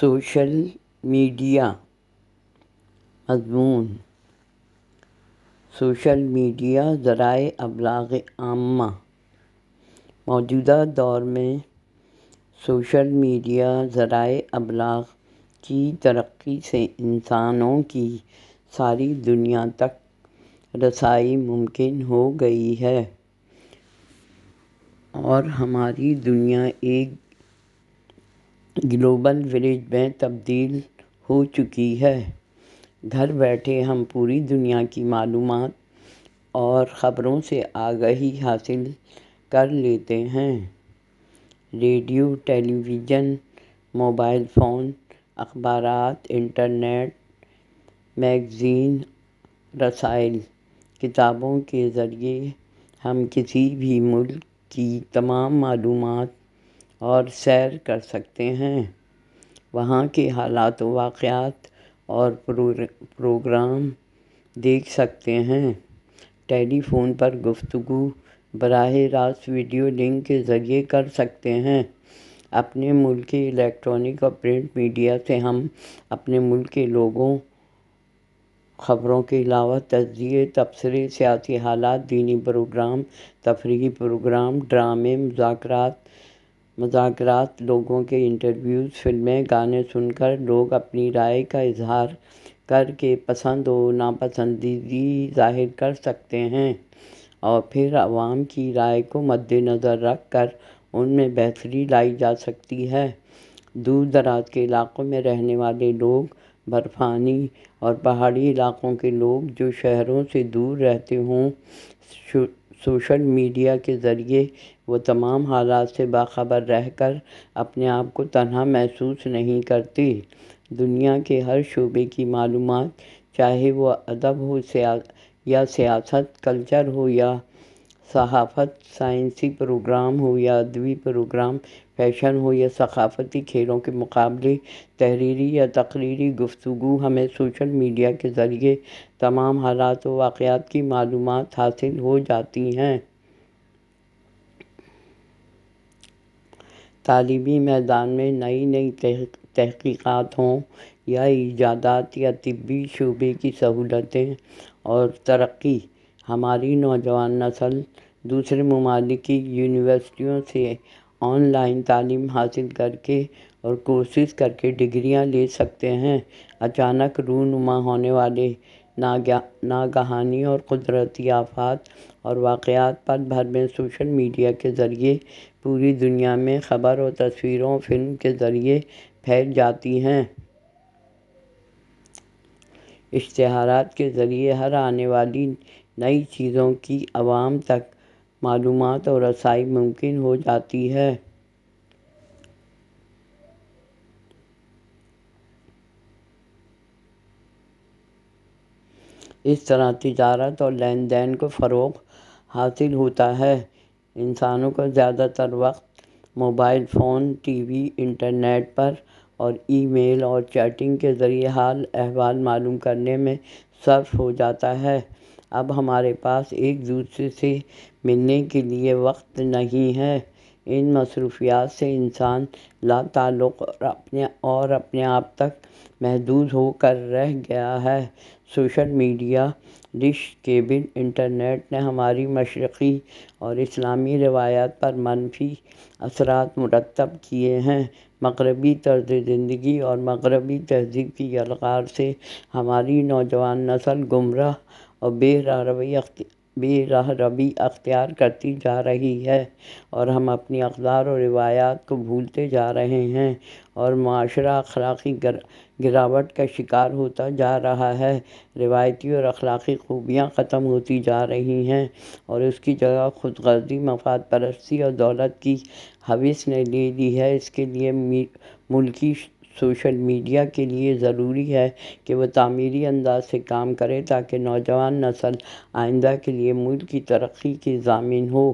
Social media مضمون: social media ذرائع ابلاغ عامہ۔ موجودہ دور میں سوشل میڈیا ذرائع ابلاغ کی ترقی سے انسانوں کی ساری دنیا تک رسائی ممکن ہو گئی ہے اور ہماری دنیا ایک گلوبل ولیج میں تبدیل ہو چکی ہے۔ گھر بیٹھے ہم پوری دنیا کی معلومات اور خبروں سے آگاہی حاصل کر لیتے ہیں۔ ریڈیو، ٹیلی ویژن، موبائل فون، اخبارات، انٹرنیٹ، میگزین، رسائل، کتابوں کے ذریعے ہم کسی بھی ملک کی تمام معلومات اور سیر کر سکتے ہیں، وہاں کے حالات و واقعات اور پروگرام دیکھ سکتے ہیں۔ ٹیلی فون پر گفتگو براہ راست ویڈیو لنک کے ذریعے کر سکتے ہیں۔ اپنے ملک کے الیکٹرانک اور پرنٹ میڈیا سے ہم اپنے ملک کے لوگوں، خبروں کے علاوہ تجزیے، تبصرے، سیاسی حالات، دینی پروگرام، تفریحی پروگرام، ڈرامے، مذاکرات، لوگوں کے انٹرویوز، فلمیں، گانے سن کر لوگ اپنی رائے کا اظہار کر کے پسند و ناپسندیدگی ظاہر کر سکتے ہیں اور پھر عوام کی رائے کو مدنظر رکھ کر ان میں بہتری لائی جا سکتی ہے۔ دور دراز کے علاقوں میں رہنے والے لوگ، برفانی اور پہاڑی علاقوں کے لوگ جو شہروں سے دور رہتے ہوں، سوشل میڈیا کے ذریعے وہ تمام حالات سے باخبر رہ کر اپنے آپ کو تنہا محسوس نہیں کرتے۔ دنیا کے ہر شعبے کی معلومات، چاہے وہ ادب ہو یا سیاست، کلچر ہو یا صحافت، سائنسی پروگرام ہو یا ادبی پروگرام، فیشن ہو یا ثقافتی، کھیلوں کے مقابلے، تحریری یا تقریری گفتگو، ہمیں سوشل میڈیا کے ذریعے تمام حالات و واقعات کی معلومات حاصل ہو جاتی ہیں۔ تعلیمی میدان میں نئی تحقیقات ہوں یا ایجادات یا طبی شعبے کی سہولتیں اور ترقی، ہماری نوجوان نسل دوسرے ممالک کی یونیورسٹیوں سے آن لائن تعلیم حاصل کر کے اور کورسز کر کے ڈگریاں لے سکتے ہیں۔ اچانک رونما ہونے والے ناگہانی اور قدرتی آفات اور واقعات پل بھر میں سوشل میڈیا کے ذریعے پوری دنیا میں خبر اور تصویروں، فلم کے ذریعے پھیل جاتی ہیں۔ اشتہارات کے ذریعے ہر آنے والی نئی چیزوں کی عوام تک معلومات اور رسائی ممکن ہو جاتی ہے۔ اس طرح تجارت اور لین دین کو فروغ حاصل ہوتا ہے۔ انسانوں کا زیادہ تر وقت mobile phone, TV, internet پر اور ای میل اور چیٹنگ کے ذریعے حال احوال معلوم کرنے میں صرف ہو جاتا ہے۔ اب ہمارے پاس ایک دوسرے سے ملنے کے لیے وقت نہیں ہے۔ ان مصروفیات سے انسان لاتعلق اور اپنے آپ تک محدود ہو کر رہ گیا ہے۔ Social media, dish cable, internet نے ہماری مشرقی اور اسلامی روایات پر منفی اثرات مرتب کیے ہیں۔ مغربی طرز زندگی اور مغربی تہذیب کی یلغار سے ہماری نوجوان نسل گمراہ اور بے راہ روی اختیار کرتی جا رہی ہے اور ہم اپنی اقدار اور روایات کو بھولتے جا رہے ہیں اور معاشرہ اخلاقی گراوٹ کا شکار ہوتا جا رہا ہے۔ روایتی اور اخلاقی خوبیاں ختم ہوتی جا رہی ہیں اور اس کی جگہ خود غرضی، مفاد پرستی اور دولت کی ہوس نے لے لی ہے۔ اس کے لیے ملکی سوشل میڈیا کے لیے ضروری ہے کہ وہ تعمیری انداز سے کام کرے تاکہ نوجوان نسل آئندہ کے لیے ملک کی ترقی کی ضامن ہو۔